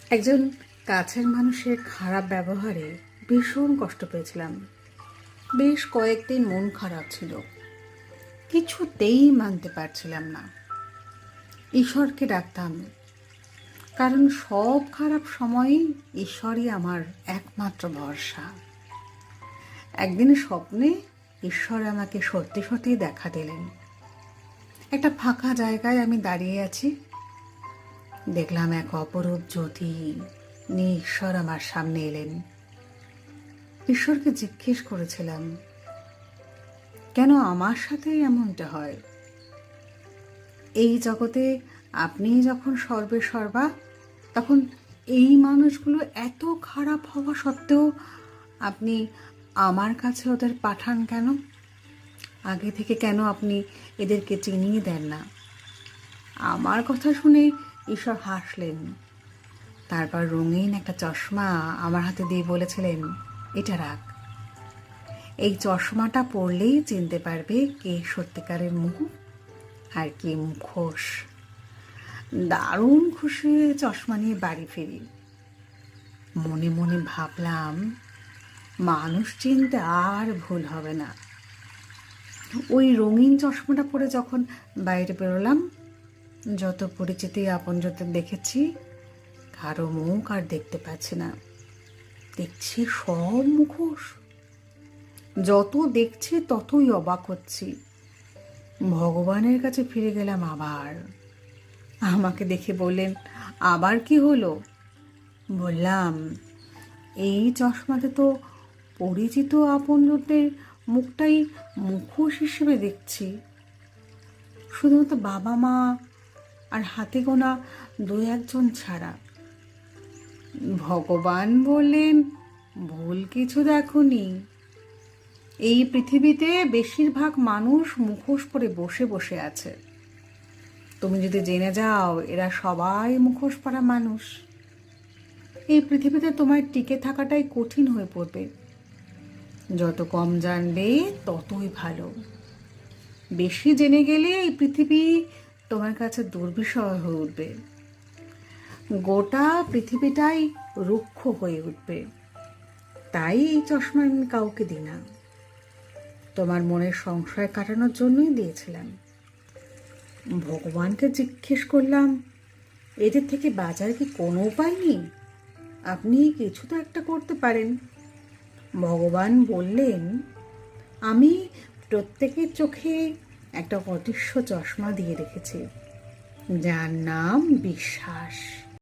একজন কাছের মানুষের খারাপ ব্যবহারে ভীষণ কষ্ট পেয়েছিলাম। বেশ কয়েকদিন মন খারাপ ছিল, কিছুতেই মানতে পারছিলাম না। ঈশ্বরকে ডাকতাম, কারণ সব খারাপ সময়ই ঈশ্বরই আমার একমাত্র ভরসা। একদিন স্বপ্নে ঈশ্বর আমাকে সত্যি সত্যি দেখা দিলেন। একটা ফাঁকা জায়গায় আমি দাঁড়িয়ে আছি, দেখলাম এক অপরূপ জ্যোতি নিয়ে ঈশ্বর আমার সামনে এলেন। ঈশ্বরকে জিজ্ঞেস করেছিলাম, কেন আমার সাথেই এমনটা হয়? এই জগতে আপনি যখন সর্বে সর্বা, তখন এই মানুষগুলো এত খারাপ হওয়া সত্ত্বেও আপনি আমার কাছে ওদের পাঠান কেন? আগে থেকে কেন আপনি এদেরকে চিনিয়ে দেন না? আমার কথা শুনে ঈশ্বর হাসলেন। তারপর রঙিন একটা চশমা আমার হাতে দিয়ে বলেছিলেন, এটা রাখ। এই চশমাটা পরলেই চিনতে পারবে কে সত্যিকারের মুখ আর কে মুখোশ। দারুণ খুশি হয়ে চশমা নিয়ে বাড়ি ফিরি। মনে মনে ভাবলাম, মানুষ চিনতে আর ভুল হবে না। ওই রঙিন চশমাটা পরে যখন বাইরে বেরোলাম, যত পরিচিতি আপনজনদের দেখেছি, কারো মুখ আর দেখতে পাচ্ছি না। দেখছি সব মুখোশ। যত দেখছি ততই অবাক হচ্ছি। ভগবানের কাছে ফিরে গেলাম আবার। আমাকে দেখে বললেন, আবার কি হলো? বললাম, এই চশমাতে তো পরিচিত আপনজনদের মুখটাই মুখোশ হিসেবে দেখছি, শুধুমাত্র বাবা মা আর হাতে গোনা দু একজন ছাড়া। ভগবান বললেন, ভুল কিছু দেখোনি। এই পৃথিবীতে বেশিরভাগ মানুষ মুখোশ পরে বসে বসে আছে। তুমি যদি জেনে যাও এরা সবাই মুখোশ পরা মানুষ, এই পৃথিবীতে তোমার টিকে থাকাটাই কঠিন হয়ে পড়বে। যত কম জানবে ততই ভালো। বেশি জেনে গেলে এই পৃথিবী তোমার কাছে দুর্বিষহ হয়ে উঠবে। গোটা পৃথিবীটাই রুক্ষ হয়ে উঠবে। তাই এই চশমা আমি কাউকে দিই না। তোমার মনের সংশয় কাটানোর জন্যই দিয়েছিলাম। ভগবানকে জিজ্ঞেস করলাম, এদের থেকে বাঁচার কি কোনো উপায় নেই? আপনি কিছু তো একটা করতে পারেন। ভগবান বললেন, আমি প্রত্যেকের চোখে একটা অদৃশ্য চশমা দিয়ে রেখেছি, যার নাম বিশ্বাস।